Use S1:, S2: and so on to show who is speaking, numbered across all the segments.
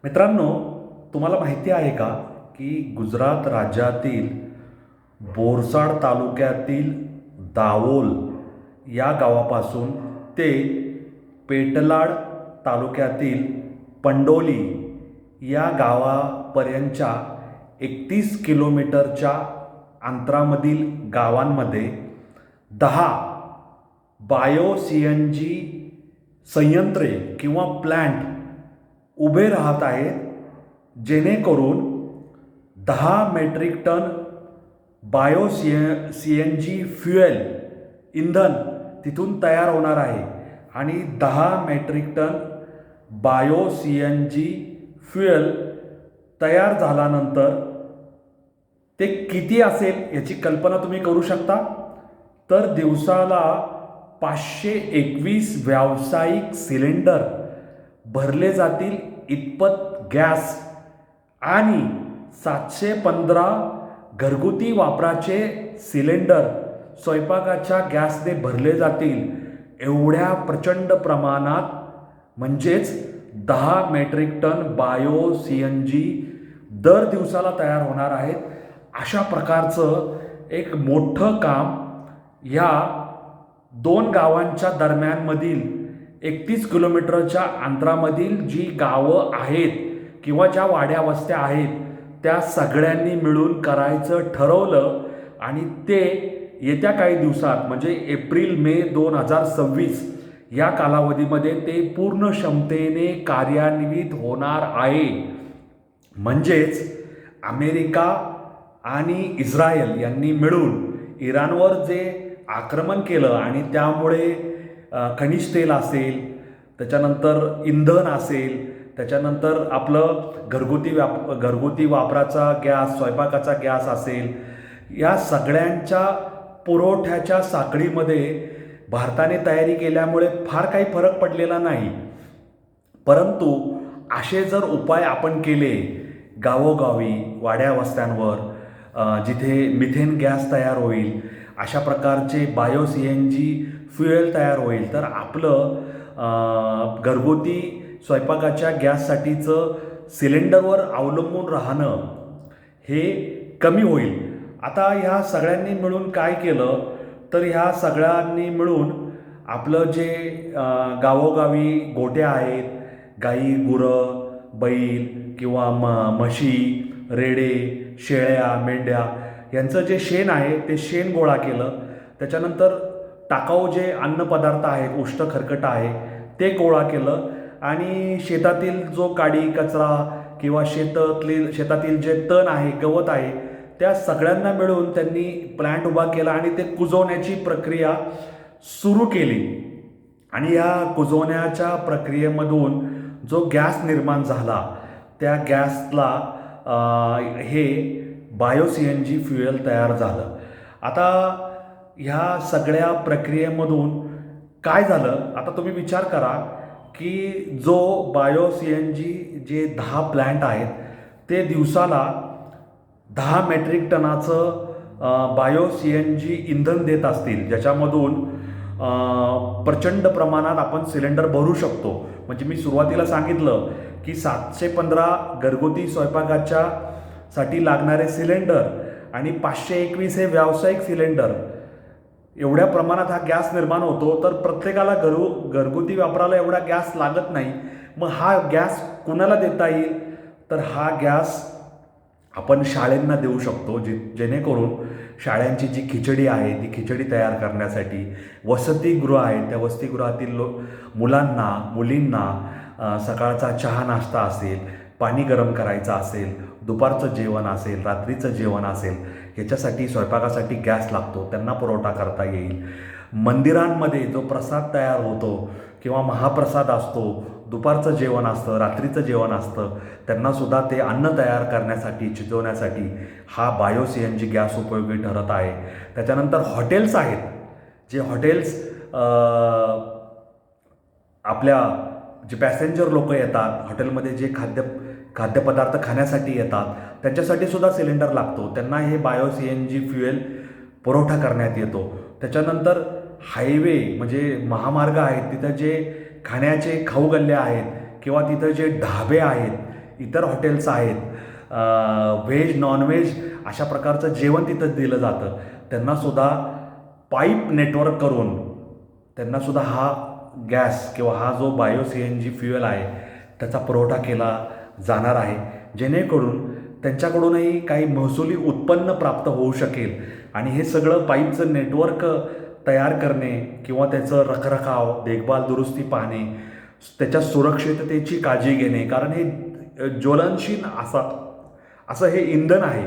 S1: मित्रांनो, तुम्हाला माहिती आहे का की गुजरात राज्यातील बोरसाड तालुक्यातील दावोल या गावापासून ते पेटलाड तालुक्यातील पंडोली या गावापर्यंतच्या 31 किलोमीटरच्या अंतरामधील गावांमध्ये 10 बायो सी एन जी संयंत्रे किंवा प्लॅन्ट उभे राहत आहेत, जेणेकरून 10 metric ton bio C N G fuel इंधन तिथून तयार होणार आहे आणि 10 metric ton bio C N G fuel तयार झाल्यानंतर ते किती असेल याची कल्पना तुम्ही करू शकता. तर दिवसाला 521 व्यावसायिक सिलेंडर भरले जातील इतपत गॅस आणि 715 घरगुती वापराचे सिलेंडर स्वयंपाकाच्या गॅसने भरले जातील. एवढ्या प्रचंड प्रमाणात म्हणजेच 10 metric ton bio C N G दर दिवसाला तयार होणार आहेत. अशा प्रकारचं एक मोठं काम या दोन गावांच्या दरम्यानमधील 31 किलोमीटरच्या अंतरामधील जी गावं आहेत किंवा ज्या वाड्या वस्त्या आहेत त्या सगळ्यांनी मिळून करायचं ठरवलं आणि ते येत्या काही दिवसात म्हणजे एप्रिल मे 2026 या कालावधीमध्ये ते पूर्ण क्षमतेने कार्यान्वित होणार आहे. म्हणजेच अमेरिका आणि इस्रायल यांनी मिळून इराणवर जे आक्रमण केलं आणि त्यामुळे खनिज तेल असेल, त्याच्यानंतर इंधन असेल, त्याच्यानंतर आपलं घरगुती वापराचा गॅस, स्वयंपाकाचा गॅस असेल, या सगळ्यांच्या पुरवठ्याच्या साखळीमध्ये भारताने तयारी केल्यामुळे फार काही फरक पडलेला नाही. परंतु असे जर उपाय आपण केले गावोगावी वाड्या वस्त्यांवर, जिथे मिथेन गॅस तयार होईल, अशा प्रकारचे bio C N G fuel तयार होईल, तर आपलं घरगुती स्वयंपाकाच्या गॅससाठीचं सिलेंडरवर अवलंबून राहणं हे कमी होईल. आता ह्या सगळ्यांनी मिळून काय केलं, तर ह्या सगळ्यांनी मिळून आपलं जे गावोगावी गोट्या आहेत, गाई, गुरं, बैल किंवा म्हशी, रेडे, शेळ्या, मेंढ्या यांचं जे शेण आहे ते शेण गोळा केलं. त्याच्यानंतर टाकाऊ जे अन्नपदार्थ आहेत, उष्ट खरकट आहे, ते गोळा केलं आणि शेतातील जो काडी कचरा किंवा शेतातील जे तण आहे, गवत आहे, त्या सगळ्यांना मिळून त्यांनी प्लॅन्ट उभा केला आणि ते कुजवण्याची प्रक्रिया सुरू केली. आणि या कुजवण्याच्या प्रक्रियेमधून जो गॅस निर्माण झाला त्या गॅसला हे bio C N G fuel तयार झालं. आता ह्या सगळ्या प्रक्रियेमधून काय झालं, आता तुम्ही विचार करा की जो बायो सी एन जी जे 10 प्लॅन्ट आहेत ते दिवसाला 10 मेट्रिक टनाचं बायो सी एन जी इंधन देत असतील, ज्याच्यामधून प्रचंड प्रमाणात आपण सिलेंडर भरू शकतो. म्हणजे मी सुरुवातीला सांगितलं की 715 घरगुती स्वयंपाकाच्या साठी लागणारे सिलेंडर आणि 521 हे व्यावसायिक सिलेंडर, एवढ्या प्रमाणात हा गॅस निर्माण होतो. तर प्रत्येकाला घरगुती वापराला एवढा गॅस लागत नाही. मग हा गॅस कुणाला देता येईल, तर हा गॅस आपण शाळांना देऊ शकतो, जेणेकरून शाळांची जी खिचडी आहे ती खिचडी तयार करण्यासाठी, वसतिगृह आहेत त्या वसतिगृहातील मुलांना, मुलींना सकाळचा चहा नाश्ता असेल, पाणी गरम करायचं असेल, दुपारचं जेवण असेल, रात्रीचं जेवण असेल, ह्याच्यासाठी स्वयंपाकासाठी गॅस लागतो, त्यांना पुरवठा करता येईल. मंदिरांमध्ये जो प्रसाद तयार होतो किंवा महाप्रसाद असतो, दुपारचं जेवण असतं, रात्रीचं जेवण असतं, त्यांनासुद्धा ते अन्न तयार करण्यासाठी, शिजवण्यासाठी हा bio C N G gas उपयोगी ठरत आहे. त्याच्यानंतर हॉटेल्स आहेत, जे हॉटेल्स आपल्या जे पॅसेंजर लोक येतात, हॉटेलमध्ये जे खाद्यपदार्थ खाण्यासाठी येतात, त्यांच्यासाठी सुद्धा सिलेंडर लागतो, त्यांना हे bio C N G fuel पुरवठा करण्यात येतो. त्याच्यानंतर हायवे म्हणजे महामार्ग आहेत, तिथं जे खाण्याचे खाऊ गल्ले आहेत किंवा तिथं जे ढाबे आहेत, इतर हॉटेल्स आहेत, व्हेज नॉनव्हेज अशा प्रकारचं जेवण तिथं दिलं जातं. त्यांनासुद्धा पाईप नेटवर्क करून त्यांनासुद्धा हा गॅस किंवा हा जो बायो CNG फ्युएल आहे त्याचा पुरवठा केला जाणार आहे, जेणेकरून त्यांच्याकडूनही काही महसुली उत्पन्न प्राप्त होऊ शकेल. आणि हे सगळं पाईपचं नेटवर्क तयार करणे किंवा त्याचं रखरखाव, देखभाल, दुरुस्ती पाहणे, त्याच्या सुरक्षिततेची काळजी घेणे, कारण हे ज्वलनशील असं हे इंधन आहे.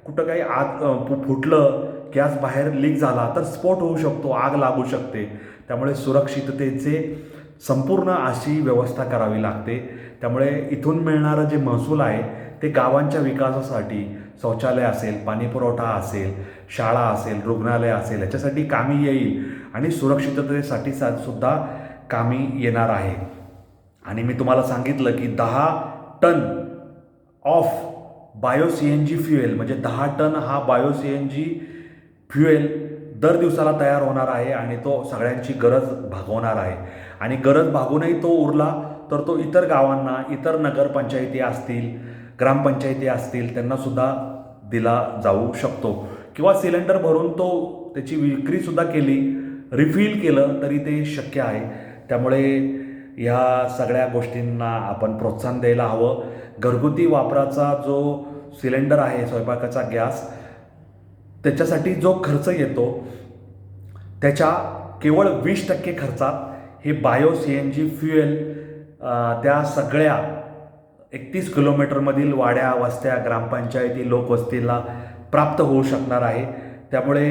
S1: कुठं काही आग फुटलं, गॅस बाहेर लीक झाला तर स्फोट होऊ शकतो, आग लागू शकते. त्यामुळे सुरक्षिततेचे संपूर्ण अशी व्यवस्था करावी लागते. त्यामुळे इथून मिळणारं जे महसूल आहे ते गावांच्या विकासासाठी शौचालय असेल, पाणीपुरवठा असेल, शाळा असेल, रुग्णालय असेल याच्यासाठी कामी येईल आणि सुरक्षिततेसाठी सुद्धा कामी येणार आहे. आणि मी तुम्हाला सांगितलं की 10 ton of bio CNG fuel म्हणजे 10 टन हा बायो CNG फ्युएल दर दिवसाला तयार होणार आहे आणि तो सगळ्यांची गरज भागवणार आहे. आणि गरज भागूनही तो उरला तर तो इतर गावांना, इतर नगरपंचायती असतील, ग्रामपंचायती असतील त्यांनासुद्धा दिला जाऊ शकतो. किंवा सिलेंडर भरून तो त्याची विक्रीसुद्धा केली, रिफिल केलं तरी ते शक्य आहे. त्यामुळे ह्या सगळ्या गोष्टींना आपण प्रोत्साहन द्यायला हवं. घरगुती वापराचा जो सिलेंडर आहे, स्वयंपाकाचा गॅस, त्याच्यासाठी जो खर्च येतो त्याच्या केवळ 20% खर्चात हे बायो CNG फ्युएल त्या सगळ्या 31 किलोमीटरमधील वाड्या, वस्त्या, ग्रामपंचायती, लोकवस्तीला प्राप्त होऊ शकणार आहे. त्यामुळे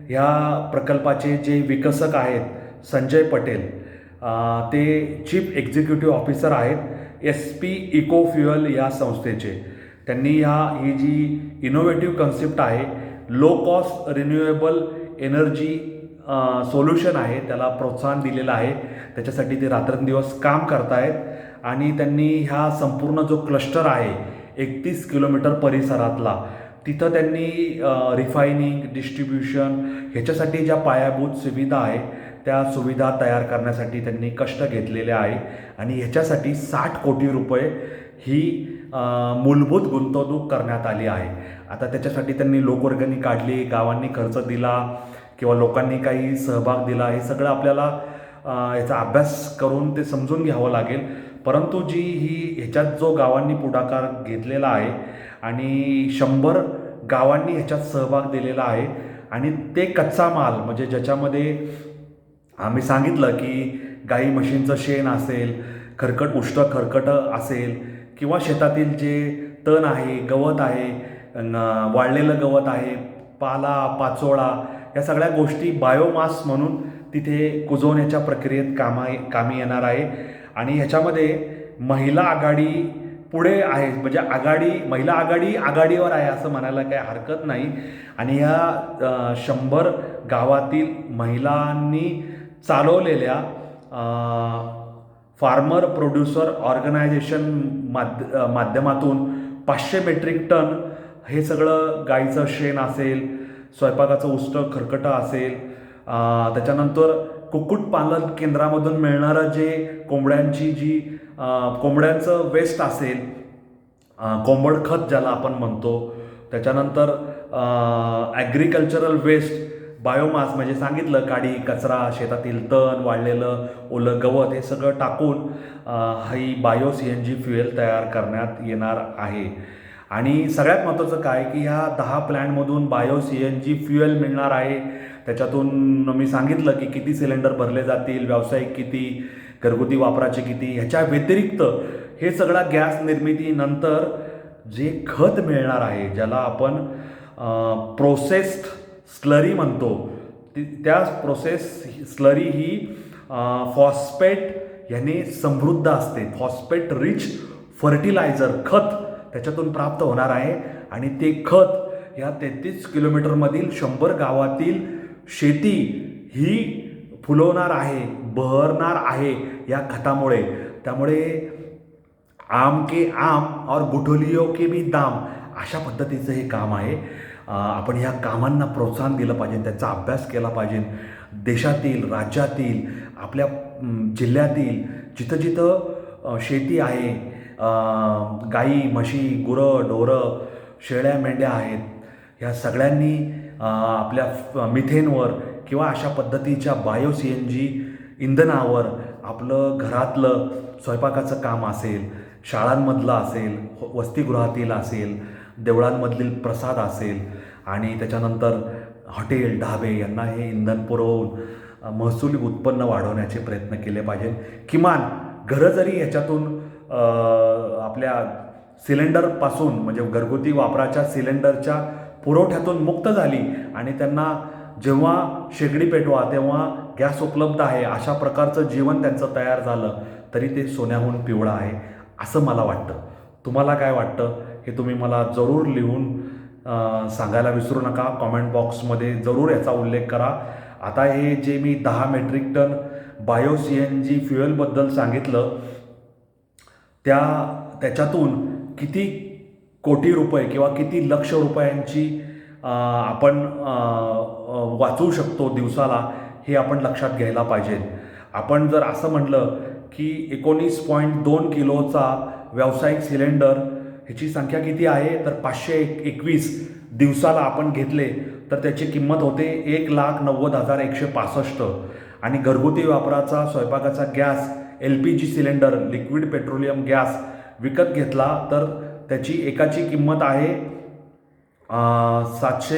S1: ह्या प्रकल्पाचे जे विकसक आहेत संजय पटेल, ते चीफ एक्झिक्युटिव्ह ऑफिसर आहेत SP इको फ्युएल या संस्थेचे. त्यांनी ही जी इनोव्हेटिव्ह कन्सेप्ट आहे, low cost renewable energy solution आहे, त्याला प्रोत्साहन दिलेलं आहे. त्याच्यासाठी ते रात्रंदिवस काम करत आहेत. आणि त्यांनी ह्या संपूर्ण जो क्लस्टर आहे 31 किलोमीटर परिसरातला, तिथं त्यांनी रिफायनिंग, डिस्ट्रीब्युशन ह्याच्यासाठी ज्या पायाभूत सुविधा आहेत त्या सुविधा तयार करण्यासाठी त्यांनी कष्ट घेतलेले आहे. आणि ह्याच्यासाठी 60 कोटी रुपये ही मूलभूत गुंतवणूक करण्यात आली आहे. आता त्याच्यासाठी त्यांनी लोकवर्गणी काढली, गावांनी खर्च दिला किंवा लोकांनी काही सहभाग दिला, हे सगळं आपल्याला याचा अभ्यास करून ते समजून घ्यावं लागेल. परंतु ह्याच्यात जो गावांनी पुढाकार घेतलेला आहे आणि 100 गावांनी ह्याच्यात सहभाग दिलेला आहे. आणि ते कच्चा माल म्हणजे ज्याच्यामध्ये आम्ही सांगितलं की गाई म्हशींचं शेण असेल, उष्ट खरकट असेल किंवा शेतातील जे तण आहे, गवत आहे, वाळलेलं गवत आहे, पाला पाचोळा, या सगळ्या गोष्टी बायोमास म्हणून तिथे कुजवण्याच्या प्रक्रियेत कामी येणार आहे. आणि ह्याच्यामध्ये महिला आघाडी पुढे आहे, म्हणजे महिला आघाडीवर आहे असं म्हणायला काही हरकत नाही. आणि ह्या 100 गावातील महिलांनी चालवलेल्या फार्मर प्रोड्युसर ऑर्गनायझेशन माध्यमातून 500 मेट्रिक टन हे सगळं गाईचं शेण असेल, स्वयंपाकाचं उष्ट खरकटं असेल, त्याच्यानंतर कुक्कुटपालन केंद्रामधून मिळणारं जे कोंबड्यांचं वेस्ट असेल, कोंबड खत ज्याला आपण म्हणतो, त्याच्यानंतर ॲग्रिकल्चरल वेस्ट, बायोमास म्हणजे सांगितलं काडी, कचरा, शेतातील तण, वाळलेलं ओलं गवत, हे सगळं टाकून ही बायो CNG फ्युएल तयार करण्यात येणार आहे. आणि सगळ्यात महत्त्वाचं काय की ह्या 10 प्लॅन्टमधून बायो CNG फ्युएल मिळणार आहे. त्याच्यातून मी सांगितलं की किती सिलेंडर भरले जातील, व्यावसायिक किती, घरगुती वापराचे किती. ह्याच्या व्यतिरिक्त हे सगळा गॅस निर्मितीनंतर जे खत मिळणार आहे, ज्याला आपण प्रोसेस्ड स्लरी म्हणतो, त्या प्रोसेस स्लरी ही फॉस्फेट ह्याने समृद्ध असते. फॉस्फेट रिच फर्टिलायझर खत त्याच्यातून प्राप्त होणार आहे. आणि ते खत या 33 किलोमीटरमधील 100 गावातील शेती ही फुलवणार आहे, बहरणार आहे या खतामुळे. त्यामुळे आम के आम और गुठलियों के भी दाम अशा पद्धतीचं हे काम आहे. आपण ह्या कामांना प्रोत्साहन दिलं पाहिजे, त्याचा अभ्यास केला पाहिजे. देशातील, राज्यातील, आपल्या जिल्ह्यातील जिथं जिथं शेती आहे, गाई म्हशी गुरं ढोरं शेळ्या मेंढ्या आहेत, ह्या सगळ्यांनी आपल्या मिथेनवर किंवा अशा पद्धतीच्या बायो CNG इंधनावर आपलं घरातलं स्वयंपाकाचं काम असेल, शाळांमधलं असेल, वसतिगृहातील असेल, देवळांमधील प्रसाद असेल आणि त्याच्यानंतर हॉटेल ढाबे यांना हे इंधन पुरवून महसुली उत्पन्न वाढवण्याचे प्रयत्न केले पाहिजे. किमान घरं जरी याच्यातून आपल्या सिलेंडरपासून म्हणजे घरगुती वापराच्या सिलेंडरच्या पुरवठ्यातून मुक्त झाली आणि त्यांना जेव्हा शेगडी पेटवा तेव्हा गॅस उपलब्ध आहे अशा प्रकारचं जीवन त्यांचं तयार झालं तरी ते सोन्याहून पिवळं आहे असं मला वाटतं. तुम्हाला काय वाटतं हे तुम्ही मला जरूर लिहून सांगायला विसरू नका. कॉमेंट बॉक्समध्ये जरूर याचा उल्लेख करा. आता हे जे मी 10 मेट्रिक टन बायो CNG फ्युएलबद्दल सांगितलं त्याच्यातून किती कोटी रुपये किंवा किती लक्ष रुपयांची आपण वाचवू शकतो दिवसाला हे आपण लक्षात घ्यायला पाहिजे. आपण जर असं म्हटलं की 19.2 किलोचा व्यावसायिक सिलेंडर ह्याची संख्या किती आहे तर 521 दिवसाला आपण घेतले तर त्याची किंमत होते 1,90,165 आणि घरगुती वापराचा स्वयंपाकाचा gas LPG cylinder liquid petroleum gas विकत घेतला तर त्याची एकाची किंमत आहे 700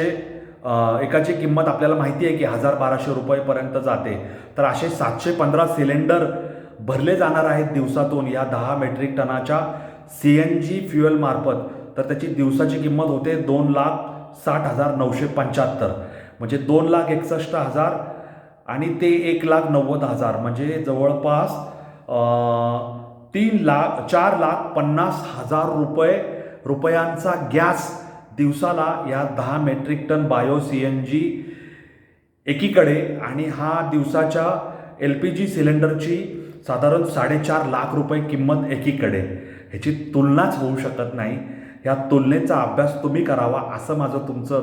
S1: एकाची किंमत आपल्याला माहिती आहे की 1,000-1,200 रुपयेपर्यंत जाते. तर असे 715 सिलेंडर भरले जाणार आहेत दिवसातून या 10 मेट्रिक टनाच्या CNG फ्युएलमार्फत. तर त्याची दिवसाची किंमत होते 2,60,975 म्हणजे 2,61,000 आणि ते 1,90,000 म्हणजे जवळपास 4,50,000 रुपयांचा गॅस दिवसाला या 10 मेट्रिक टन बायो CNG एकीकडे आणि हा दिवसाच्या LPG सिलेंडरची साधारण 4.5 लाख रुपये किंमत एकीकडे. ह्याची तुलनाच होऊ शकत नाही. या तुलनेचा अभ्यास तुम्ही करावा असं माझं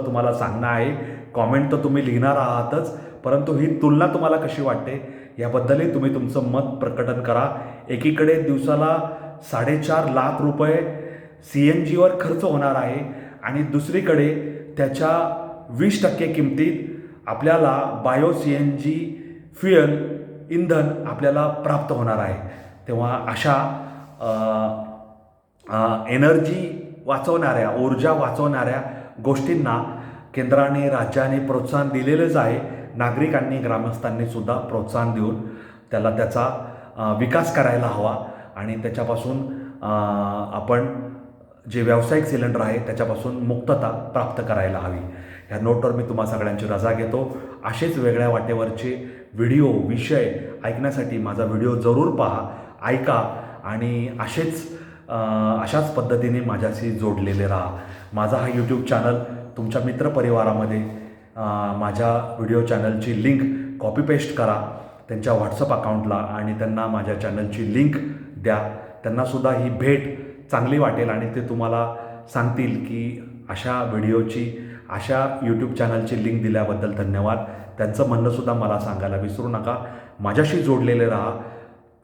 S1: तुम्हाला सांगणं आहे. कॉमेंट तर तुम्ही लिहिणार आहातच परंतु ही तुलना तुम्हाला कशी वाटते याबद्दलही तुम्ही तुमचं मत प्रकटन करा. एकीकडे दिवसाला 4.5 लाख रुपये CNGवर खर्च होणार आहे आणि दुसरीकडे त्याच्या 20% किमतीत आपल्याला बायो CNG फ्युएल इंधन आपल्याला प्राप्त होणार आहे. तेव्हा अशा एनर्जी वाचवणाऱ्या ऊर्जा वाचवणाऱ्या गोष्टींना केंद्राने राज्याने प्रोत्साहन दिलेलंच आहे. नागरिकांनी ग्रामस्थांनी सुद्धा प्रोत्साहन देऊन त्याचा विकास करायला हवा आणि त्याच्यापासून आपण जे व्यावसायिक सिलेंडर आहे त्याच्यापासून मुक्तता प्राप्त करायला हवी. ह्या नोटवर मी तुम्हा सगळ्यांची रजा घेतो. असेच वेगळ्या वाटेवरचे व्हिडिओ विषय ऐकण्यासाठी माझा व्हिडिओ जरूर पहा, ऐका आणि अशाच पद्धतीने माझ्याशी जोडलेले राहा. माझा हा YouTube चॅनल तुमच्या मित्रपरिवारामध्ये माझ्या व्हिडिओ चॅनलची लिंक कॉपी पेस्ट करा त्यांच्या व्हॉट्सअप अकाउंटला आणि त्यांना माझ्या चॅनलची लिंक द्या. त्यांनासुद्धा ही भेट चांगली वाटेल आणि ते तुम्हाला सांगतील की अशा व्हिडिओची अशा YouTube चॅनलची लिंक दिल्याबद्दल धन्यवाद. त्यांचं म्हणणंसुद्धा मला सांगायला विसरू नका. माझ्याशी जोडलेले राहा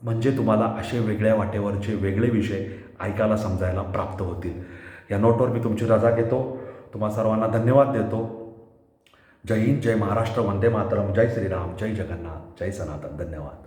S1: म्हणजे तुम्हाला असे वेगळ्या वाटेवरचे वेगळे विषय ऐकायला समजायला प्राप्त होतील. या नोटवर मी तुमची रजा घेतो. तुम्हा सर्वांना धन्यवाद देतो. जय हिंद, जय महाराष्ट्र, वंदे मातरम, जय श्रीराम, जय जगन्नाथ, जय सनातन. धन्यवाद.